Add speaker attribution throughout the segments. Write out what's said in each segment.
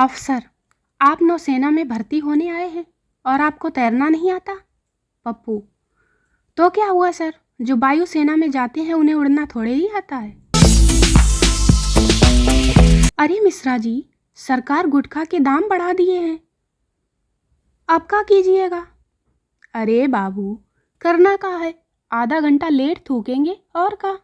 Speaker 1: अफसर, आप नौसेना में भर्ती होने आए हैं और आपको तैरना नहीं आता? पप्पू, तो क्या हुआ सर, जो वायुसेना में जाते हैं उन्हें उड़ना थोड़े ही आता है। अरे मिश्रा जी, सरकार गुटखा के दाम बढ़ा दिए हैं, अब क्या कीजिएगा? अरे बाबू, करना क्या है, आधा घंटा लेट थूकेंगे और क्या।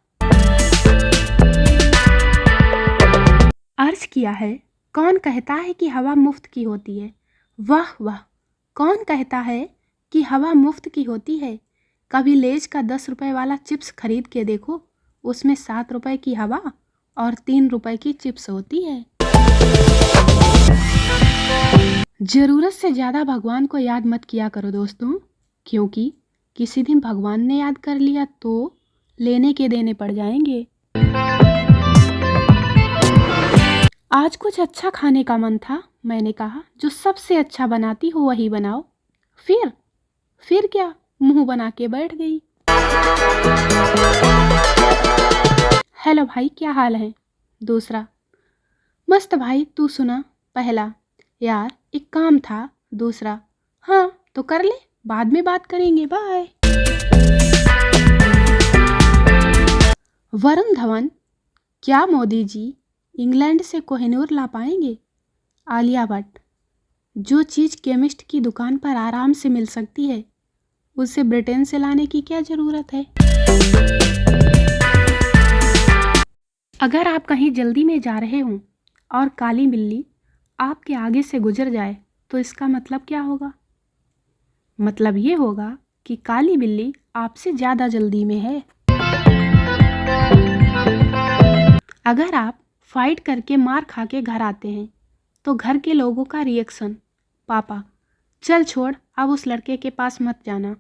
Speaker 1: अर्ज किया है, कौन कहता है कि हवा मुफ्त की होती है? वाह वाह, कौन कहता है कि हवा मुफ्त की होती है? कभी लेज का 10 रुपए वाला चिप्स खरीद के देखो, उसमें 7 रुपए की हवा और 3 रुपए की चिप्स होती है। ज़रूरत से ज़्यादा भगवान को याद मत किया करो दोस्तों, क्योंकि किसी दिन भगवान ने याद कर लिया तो लेने के देने पड़ जाएंगे। आज कुछ अच्छा खाने का मन था, मैंने कहा जो सबसे अच्छा बनाती हो वही बनाओ। फिर क्या, मुंह बना के बैठ गई। हेलो भाई, क्या हाल है? दूसरा, मस्त भाई, तू सुना? पहला, यार एक काम था। दूसरा, हाँ तो कर ले, बाद में बात करेंगे, बाय। वरुण धवन, क्या मोदी जी इंग्लैंड से कोहिनूर ला पाएंगे? आलिया भट्ट, जो चीज़ केमिस्ट की दुकान पर आराम से मिल सकती है उसे ब्रिटेन से लाने की क्या ज़रूरत है? अगर आप कहीं जल्दी में जा रहे हों और काली बिल्ली आपके आगे से गुजर जाए तो इसका मतलब क्या होगा? मतलब ये होगा कि काली बिल्ली आपसे ज़्यादा जल्दी में है। अगर आप फाइट करके मार खा के घर आते हैं तो घर के लोगों का रिएक्शन, पापा चल छोड़, अब उस लड़के के पास मत जाना।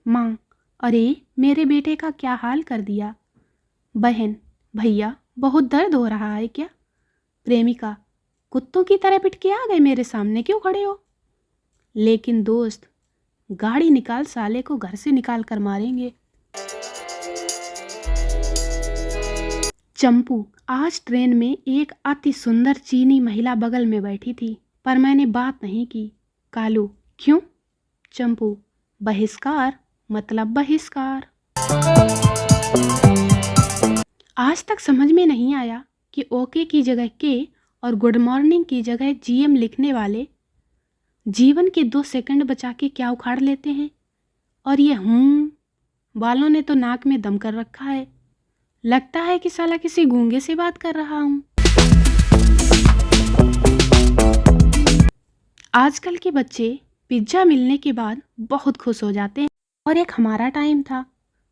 Speaker 1: माँ, अरे मेरे बेटे का क्या हाल कर दिया। बहन, भैया बहुत दर्द हो रहा है क्या? प्रेमिका, कुत्तों की तरह पिट के आ गए, मेरे सामने क्यों खड़े हो? लेकिन दोस्त, गाड़ी निकाल, साले को घर से निकाल कर मारेंगे। चंपू, आज ट्रेन में एक अति सुंदर चीनी महिला बगल में बैठी थी, पर मैंने बात नहीं की। कालू, क्यों? चंपू, बहिष्कार, मतलब बहिष्कार। आज तक समझ में नहीं आया कि ओके की जगह के और गुड मॉर्निंग की जगह जीएम लिखने वाले जीवन के 2 सेकंड बचा के क्या उखाड़ लेते हैं। और ये वालों ने तो नाक में दम कर रखा है, लगता है कि साला किसी गूंगे से बात कर रहा हूं। आजकल के बच्चे पिज्ज़ा मिलने के बाद बहुत खुश हो जाते हैं, और एक हमारा टाइम था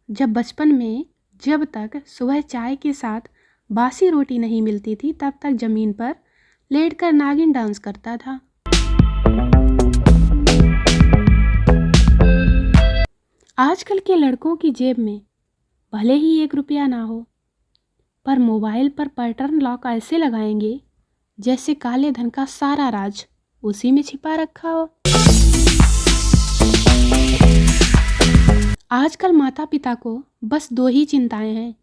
Speaker 1: जब बचपन में जब तक सुबह चाय के साथ बासी रोटी नहीं मिलती थी तब तक ज़मीन पर लेटकर नागिन डांस करता था। आजकल के लड़कों की जेब में भले ही 1 रुपया ना हो, पर मोबाइल पर पैटर्न लॉक ऐसे लगाएंगे जैसे काले धन का सारा राज उसी में छिपा रखा हो। आजकल माता पिता को बस 2 ही चिंताएं हैं,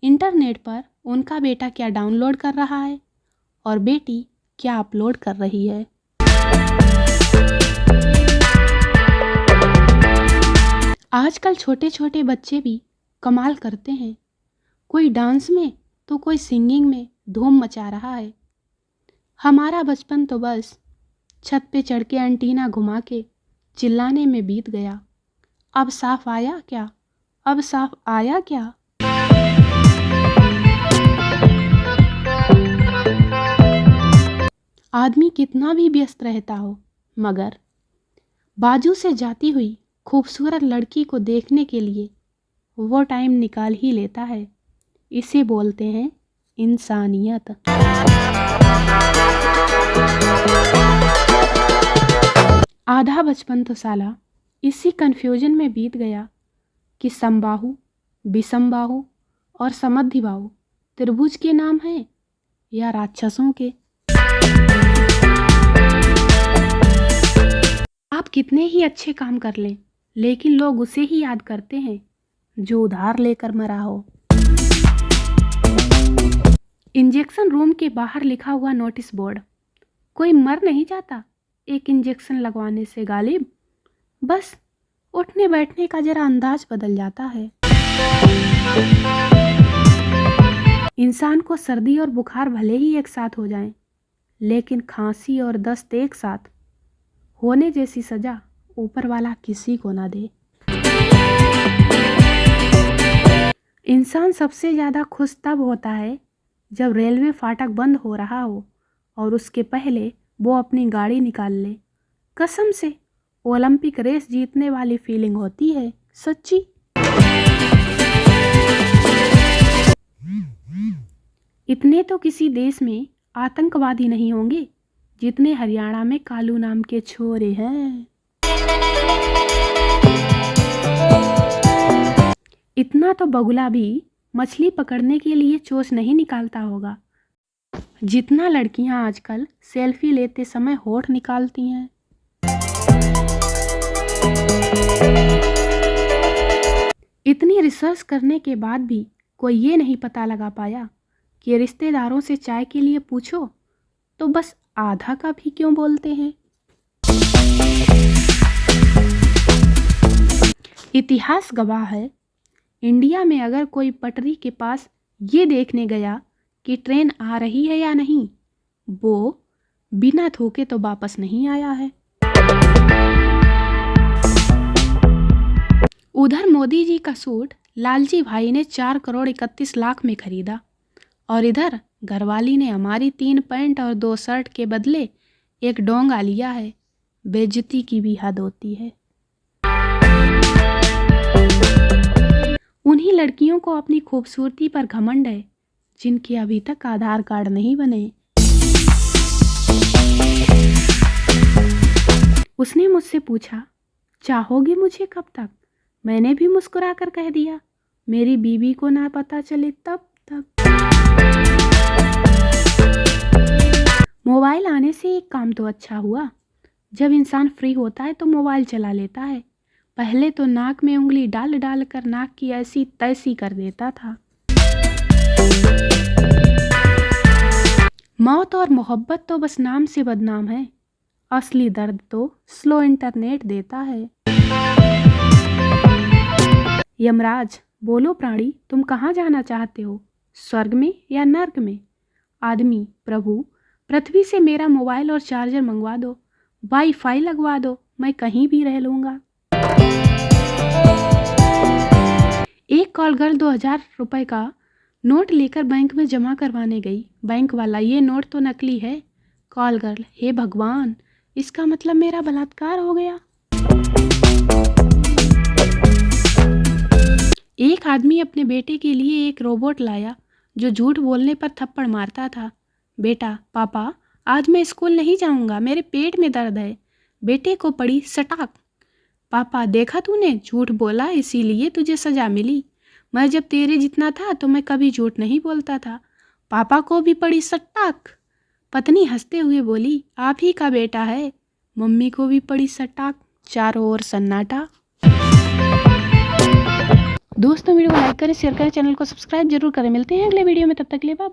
Speaker 1: इंटरनेट पर उनका बेटा क्या डाउनलोड कर रहा है और बेटी क्या अपलोड कर रही है। आजकल छोटे छोटे बच्चे भी कमाल करते हैं, कोई डांस में तो कोई सिंगिंग में धूम मचा रहा है। हमारा बचपन तो बस छत पे चढ़ के एंटीना घुमा के चिल्लाने में बीत गया। अब साफ आया क्या? अब साफ आया क्या? आदमी कितना भी व्यस्त रहता हो, मगर बाजू से जाती हुई खूबसूरत लड़की को देखने के लिए वो टाइम निकाल ही लेता है। इसे बोलते हैं इंसानियत। आधा बचपन तो साला इसी कन्फ्यूजन में बीत गया कि समबाहु, विषमबाहु और समद्विबाहु त्रिभुज के नाम हैं या राक्षसों के। आप कितने ही अच्छे काम कर लें, लेकिन लोग उसे ही याद करते हैं जो उधार लेकर मरा हो। इंजेक्शन रूम के बाहर लिखा हुआ नोटिस बोर्ड, कोई मर नहीं जाता एक इंजेक्शन लगवाने से गालिब, बस उठने बैठने का जरा अंदाज बदल जाता है। इंसान को सर्दी और बुखार भले ही एक साथ हो जाएं, लेकिन खांसी और दस्त एक साथ होने जैसी सजा ऊपर वाला किसी को ना दे। इंसान सबसे ज़्यादा खुश तब होता है जब रेलवे फाटक बंद हो रहा हो और उसके पहले वो अपनी गाड़ी निकाल ले। कसम से ओलंपिक रेस जीतने वाली फीलिंग होती है, सच्ची। इतने तो किसी देश में आतंकवादी नहीं होंगे जितने हरियाणा में कालू नाम के छोरे हैं। इतना तो बगुला भी मछली पकड़ने के लिए चोंच नहीं निकालता होगा जितना लड़कियां आजकल सेल्फी लेते समय होठ निकालती हैं। इतनी रिसर्च करने के बाद भी कोई ये नहीं पता लगा पाया कि रिश्तेदारों से चाय के लिए पूछो तो बस आधा कप ही क्यों बोलते हैं। इतिहास गवाह है, इंडिया में अगर कोई पटरी के पास ये देखने गया कि ट्रेन आ रही है या नहीं, वो बिना थूके तो वापस नहीं आया है। उधर मोदी जी का सूट लालजी भाई ने 4 करोड़ 31 लाख में खरीदा और इधर घरवाली ने हमारी 3 पैंट और 2 शर्ट के बदले एक डोंगा लिया है। बेइज्जती की भी हद होती है। उन्हीं लड़कियों को अपनी खूबसूरती पर घमंड है जिनके अभी तक आधार कार्ड नहीं बने। उसने मुझसे पूछा, चाहोगी मुझे कब तक? मैंने भी मुस्कुरा कर कह दिया, मेरी बीवी को ना पता चले तब तक। मोबाइल आने से एक काम तो अच्छा हुआ, जब इंसान फ्री होता है तो मोबाइल चला लेता है। पहले तो नाक में उंगली डाल डाल कर नाक की ऐसी तैसी कर देता था। मौत और मोहब्बत तो बस नाम से बदनाम है, असली दर्द तो स्लो इंटरनेट देता है। यमराज, बोलो प्राणी, तुम कहाँ जाना चाहते हो, स्वर्ग में या नर्क में? आदमी, प्रभु, पृथ्वी से मेरा मोबाइल और चार्जर मंगवा दो, वाईफाई लगवा दो, मैं कहीं भी रह लूँगा। एक कॉल गर्ल 2000 रुपये का नोट लेकर बैंक में जमा करवाने गई। बैंक वाला, ये नोट तो नकली है। कॉल गर्ल, हे भगवान, इसका मतलब मेरा बलात्कार हो गया। एक आदमी अपने बेटे के लिए एक रोबोट लाया जो झूठ बोलने पर थप्पड़ मारता था। बेटा, पापा, आज मैं स्कूल नहीं जाऊंगा, मेरे पेट में दर्द है। बेटे को पड़ी सटाक। पापा, देखा तूने, झूठ बोला इसीलिए तुझे सजा मिली। मैं जब तेरे जितना था तो मैं कभी झूठ नहीं बोलता था। पापा को भी पड़ी सटाक। पत्नी हंसते हुए बोली, आप ही का बेटा है। मम्मी को भी पड़ी सटाक। चारों ओर सन्नाटा। दोस्तों, वीडियो को लाइक करें, शेयर करें, चैनल को सब्सक्राइब जरूर करें। मिलते हैं अगले वीडियो में, तब तक के लिए बाय।